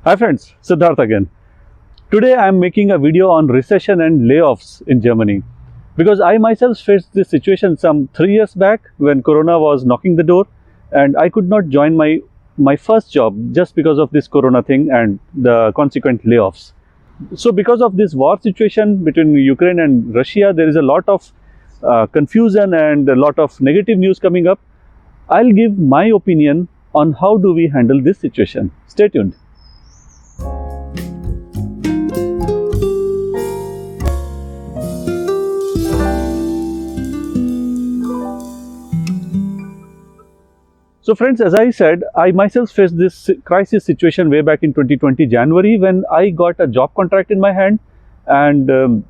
Hi friends, Siddharth again. Today I am making a video on recession and layoffs in Germany because I myself faced this situation some 3 years back when Corona was knocking the door and I could not join my first job just because of this Corona thing and the consequent layoffs. So because of this war situation between Ukraine and Russia, there is a lot of confusion and a lot of negative news coming up. I'll give my opinion on how do we handle this situation. Stay tuned. So friends, as I said, I myself faced this crisis situation way back in 2020 January when I got a job contract in my hand, and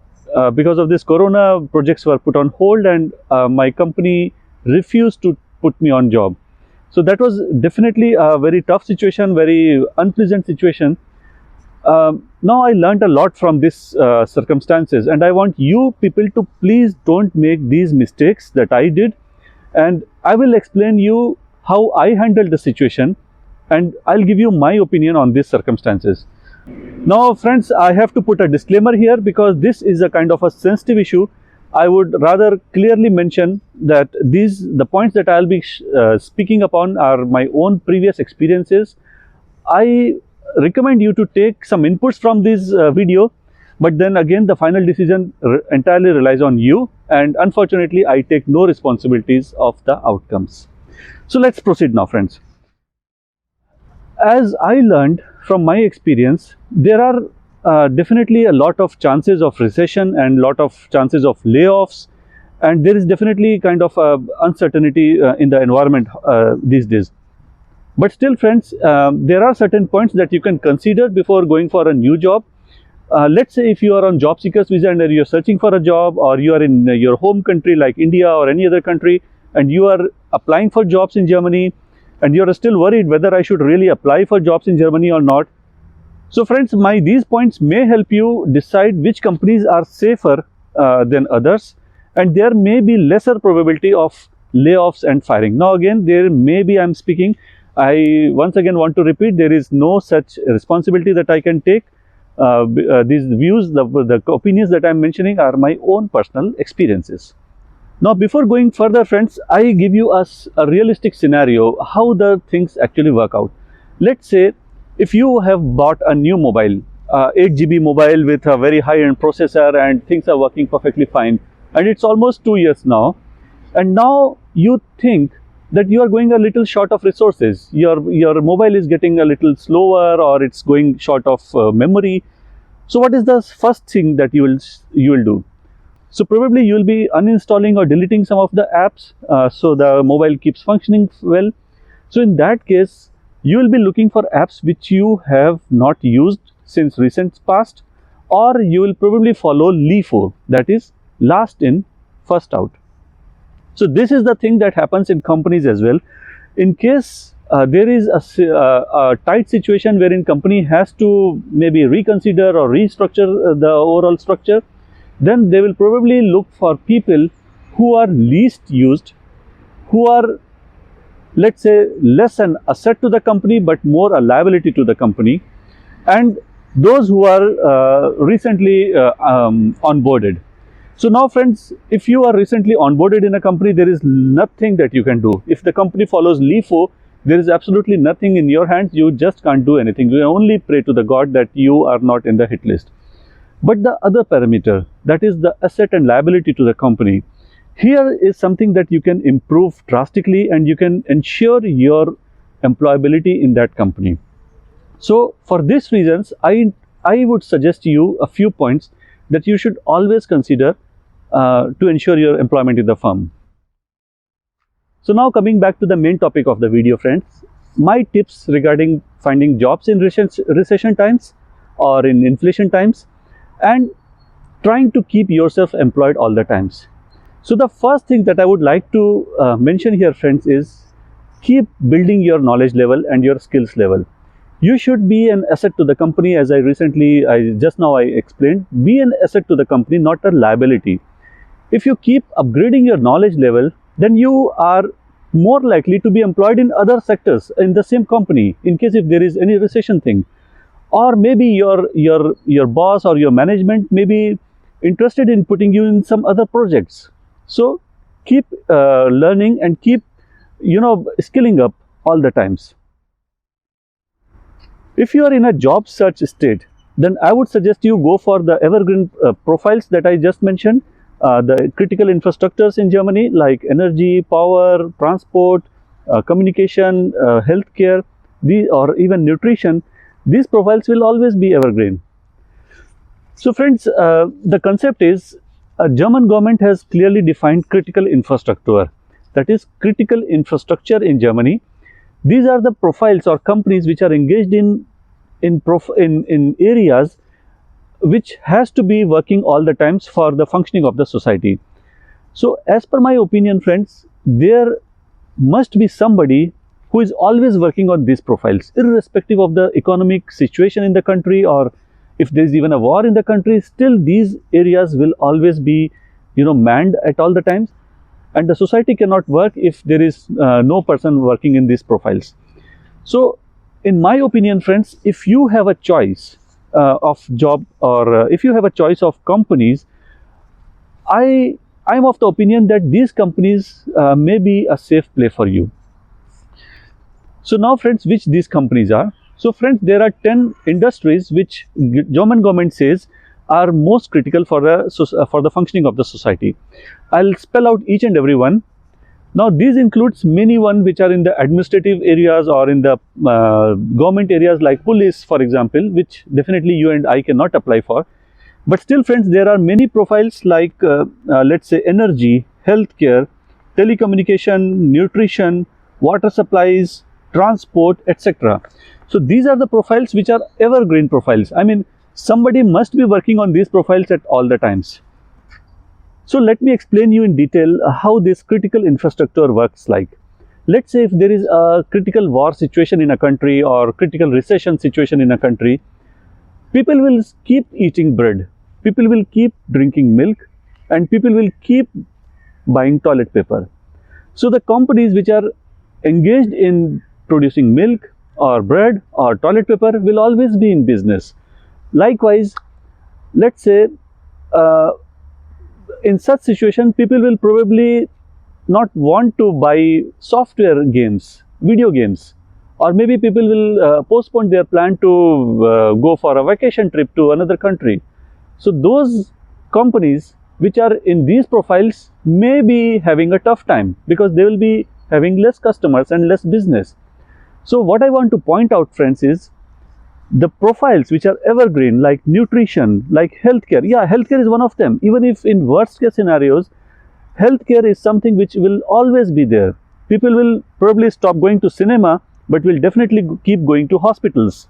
because of this Corona, projects were put on hold and my company refused to put me on job. So that was definitely a very tough situation, very unpleasant situation. Now I learned a lot from this circumstances, and I want you people to please don't make these mistakes that I did, and I will explain you how I handled the situation, and I'll give you my opinion on these circumstances. Now friends, I have to put a disclaimer here because this is a kind of a sensitive issue. I would rather clearly mention that the points that I'll be speaking upon are my own previous experiences. I recommend you to take some inputs from this video, but then again the final decision entirely relies on you, and unfortunately I take no responsibilities of the outcomes. So let's proceed now, friends. As I learned from my experience, there are definitely a lot of chances of recession and lot of chances of layoffs, and there is definitely kind of uncertainty in the environment these days. But still friends, there are certain points that you can consider before going for a new job. Let's say if you are on job seekers visa and you're searching for a job, or you are in your home country like India or any other country, and you are applying for jobs in Germany, and you're still worried whether I should really apply for jobs in Germany or not. So friends, these points may help you decide which companies are safer than others, and there may be lesser probability of layoffs and firing. Now again, there may be, I'm speaking, I once again want to repeat, there is no such responsibility that I can take. These views, the opinions that I'm mentioning are my own personal experiences. Now before going further friends, I give you a realistic scenario how the things actually work out. Let's say if you have bought a new mobile, 8 GB mobile with a very high-end processor, and things are working perfectly fine, and it's almost 2 years now, and now you think that you are going a little short of resources. Your mobile is getting a little slower, or it's going short of memory. So what is the first thing that you will do? So probably you will be uninstalling or deleting some of the apps so the mobile keeps functioning well. So in that case, you will be looking for apps which you have not used since recent past, or you will probably follow LIFO, that is last in, first out. So this is the thing that happens in companies as well. In case there is a tight situation wherein company has to maybe reconsider or restructure the overall structure, then they will probably look for people who are least used, who are, let's say, less an asset to the company but more a liability to the company, and those who are recently onboarded. So now friends, if you are recently onboarded in a company, there is nothing that you can do. If the company follows LIFO, there is absolutely nothing in your hands. You just can't do anything. You only pray to the God that you are not in the hit list. But the other parameter, that is the asset and liability to the company, here is something that you can improve drastically, and you can ensure your employability in that company. So for these reasons, I would suggest you a few points that you should always consider to ensure your employment in the firm. So now coming back to the main topic of the video friends, my tips regarding finding jobs in recession times or in inflation times, and trying to keep yourself employed all the times. So the first thing that I would like to mention here friends is keep building your knowledge level and your skills level. You should be an asset to the company, as I just now explained. Be an asset to the company, not a liability. If you keep upgrading your knowledge level, then you are more likely to be employed in other sectors in the same company in case if there is any recession thing. or maybe your boss or your management may be interested in putting you in some other projects. So keep learning and keep skilling up all the times. If you are in a job search state, then I would suggest you go for the evergreen profiles that I just mentioned, the critical infrastructures in Germany like energy, power, transport, communication, healthcare, or even nutrition. These profiles will always be evergreen. So friends, the concept is German government has clearly defined critical infrastructure. That is critical infrastructure in Germany. These are the profiles or companies which are engaged in areas which has to be working all the times for the functioning of the society. So as per my opinion, friends, there must be somebody who is always working on these profiles, irrespective of the economic situation in the country, or if there is even a war in the country, still these areas will always be manned at all the times, and the society cannot work if there is no person working in these profiles. So in my opinion, friends, if you have a choice of job, or if you have a choice of companies, I'm of the opinion that these companies may be a safe play for you. So now, friends, which these companies are? So friends, there are 10 industries which German government says are most critical for the functioning of the society. I'll spell out each and every one. Now these includes many one which are in the administrative areas or in the government areas like police, for example, which definitely you and I cannot apply for. But still, friends, there are many profiles like let's say energy, healthcare, telecommunication, nutrition, water supplies, transport, etc. So these are the profiles which are evergreen profiles. I mean, somebody must be working on these profiles at all the times. So let me explain you in detail how this critical infrastructure works like. Let's say if there is a critical war situation in a country or critical recession situation in a country, people will keep eating bread, people will keep drinking milk, and people will keep buying toilet paper. So the companies which are engaged in producing milk or bread or toilet paper will always be in business. Likewise, let's say uh, in such situation, people will probably not want to buy software games, video games, or maybe people will postpone their plan to go for a vacation trip to another country. So those companies which are in these profiles may be having a tough time because they will be having less customers and less business. So what I want to point out, friends, is the profiles which are evergreen, like nutrition, like healthcare. Yeah, healthcare is one of them. Even if in worst case scenarios, healthcare is something which will always be there. People will probably stop going to cinema, but will definitely keep going to hospitals.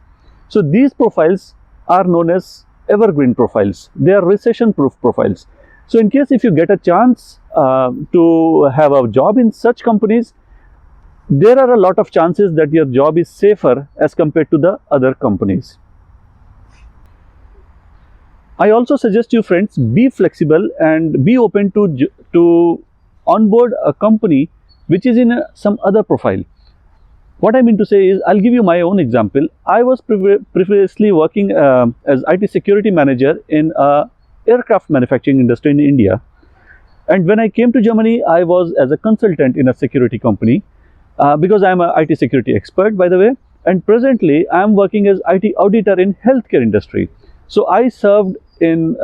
So these profiles are known as evergreen profiles. They are recession proof profiles. So in case if you get a chance to have a job in such companies, there are a lot of chances that your job is safer as compared to the other companies. I also suggest you, friends, be flexible and be open to onboard a company which is in some other profile. What I mean to say is, I'll give you my own example. I was previously working as IT security manager in a aircraft manufacturing industry in India. And when I came to Germany, I was as a consultant in a security company because I'm an IT security expert, by the way. And presently, I'm working as IT auditor in healthcare industry. So I served in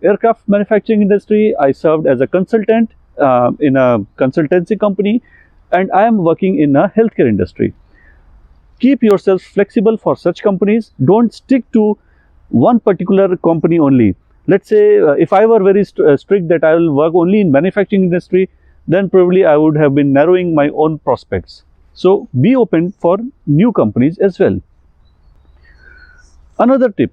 aircraft manufacturing industry. I served as a consultant in a consultancy company, and I am working in a healthcare industry. Keep yourself flexible for such companies. Don't stick to one particular company only. Let's say if I were very strict that I will work only in manufacturing industry, then probably I would have been narrowing my own prospects. So be open for new companies as well. Another tip,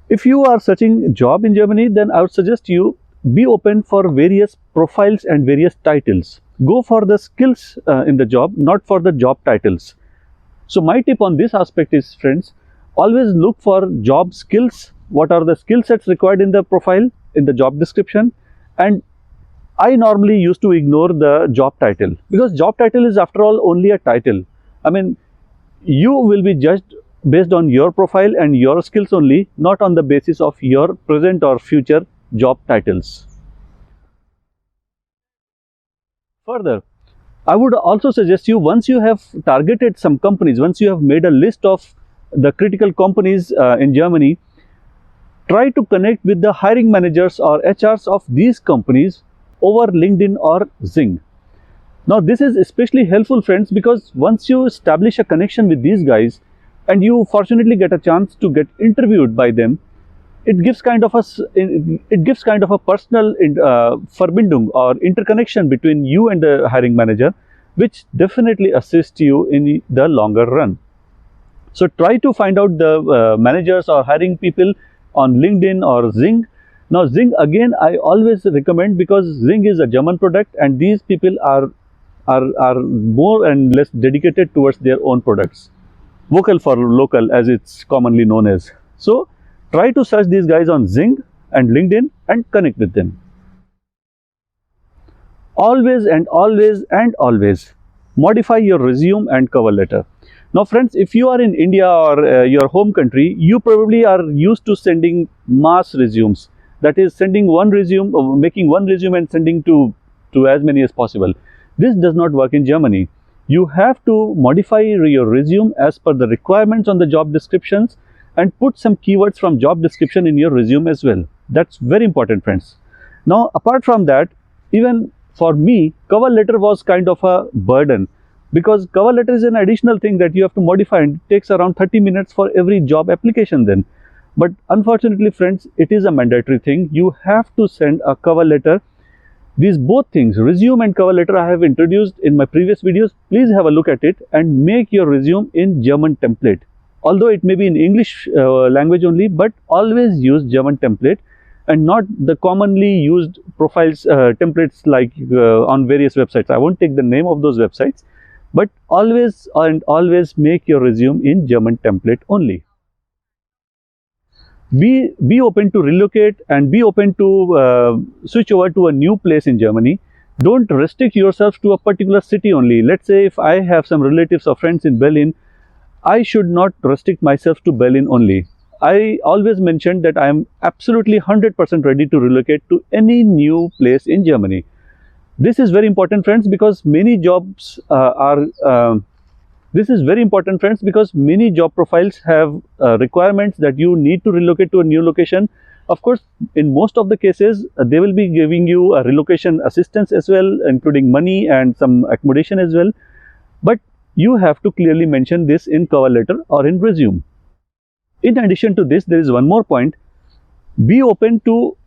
if you are searching a job in Germany, then I would suggest you be open for various profiles and various titles. Go for the skills in the job, not for the job titles. So my tip on this aspect is, friends, always look for job skills. What are the skill sets required in the profile, in the job description? And I normally used to ignore the job title, because job title is after all only a title. I mean, you will be judged based on your profile and your skills only, not on the basis of your present or future job titles. Further, I would also suggest you, once you have targeted some companies, once you have made a list of the critical companies in Germany, try to connect with the hiring managers or HRs of these companies over LinkedIn or Xing. Now, this is especially helpful, friends, because once you establish a connection with these guys and you fortunately get a chance to get interviewed by them, it gives kind of a personal Verbindung or interconnection between you and the hiring manager, which definitely assists you in the longer run. So try to find out the managers or hiring people on LinkedIn or Xing. Now Xing, again, I always recommend, because Xing is a German product and these people are more and less dedicated towards their own products. Vocal for local, as it's commonly known as. So try to search these guys on Xing and LinkedIn and connect with them. Always and always and always modify your resume and cover letter. Now friends, if you are in India or your home country, you probably are used to sending mass resumes. That is, sending one resume, or making one resume and sending to as many as possible. This does not work in Germany. You have to modify your resume as per the requirements on the job descriptions and put some keywords from job description in your resume as well. That's very important, friends. Now, apart from that, even for me, cover letter was kind of a burden, because cover letter is an additional thing that you have to modify, and it takes around 30 minutes for every job application then. But unfortunately, friends, it is a mandatory thing. You have to send a cover letter. These both things, resume and cover letter, I have introduced in my previous videos. Please have a look at it and make your resume in German template. Although it may be in English language only, but always use German template and not the commonly used profiles templates like on various websites. I won't take the name of those websites, but always and always make your resume in German template only. Be open to relocate and be open to switch over to a new place in Germany. Don't restrict yourself to a particular city only. Let's say if I have some relatives or friends in Berlin, I should not restrict myself to Berlin only. I always mentioned that I am absolutely 100% ready to relocate to any new place in Germany. This is very important, friends, because many jobs this is very important, friends, because many job profiles have requirements that you need to relocate to a new location. Of course, in most of the cases, they will be giving you a relocation assistance as well, including money and some accommodation as well. But you have to clearly mention this in cover letter or in resume. In addition to this, there is one more point. Be open to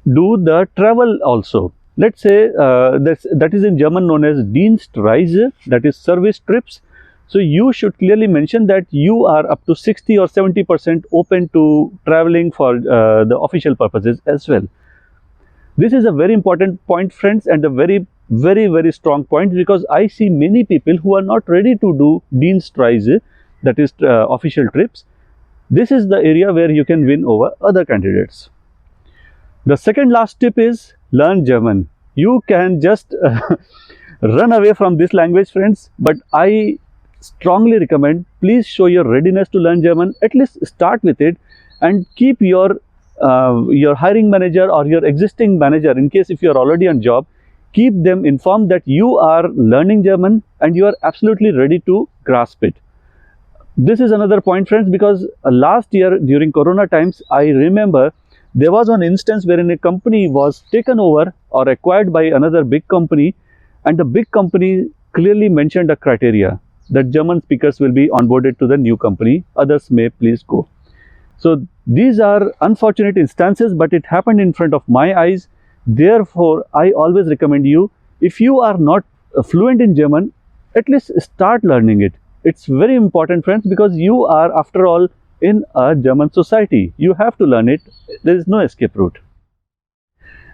do the travel also. Let's say that is in German known as Dienstreise, that is service trips. So you should clearly mention that you are up to 60 or 70% open to traveling for the official purposes as well. This is a very important point, friends, and a very strong point, because I see many people who are not ready to do Dienstreise, that is official trips. This is the area where you can win over other candidates. The second last tip is learn German. You can just run away from this language, friends, but I strongly recommend, please show your readiness to learn German. At least start with it and keep your hiring manager or your existing manager, in case if you are already on job, keep them informed that you are learning German and you are absolutely ready to grasp it. This is another point, friends, because last year during Corona times, I remember there was an instance wherein a company was taken over or acquired by another big company, and the big company clearly mentioned a criteria that German speakers will be onboarded to the new company, others may please go. So these are unfortunate instances, but it happened in front of my eyes. Therefore, I always recommend you, if you are not fluent in German, at least start learning it. It's very important, friends, because you are, after all, in a German society. You have to learn it. There is no escape route.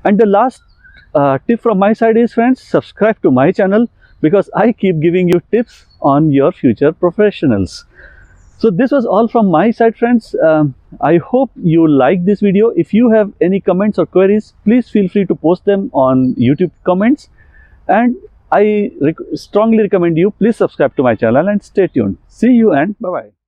And the last tip from my side is, friends, subscribe to my channel, because I keep giving you tips on your future professionals. So this was all from my side, friends. I hope you like this video. If you have any comments or queries, please feel free to post them on YouTube comments. And I strongly recommend you, please subscribe to my channel and stay tuned. See you and bye-bye.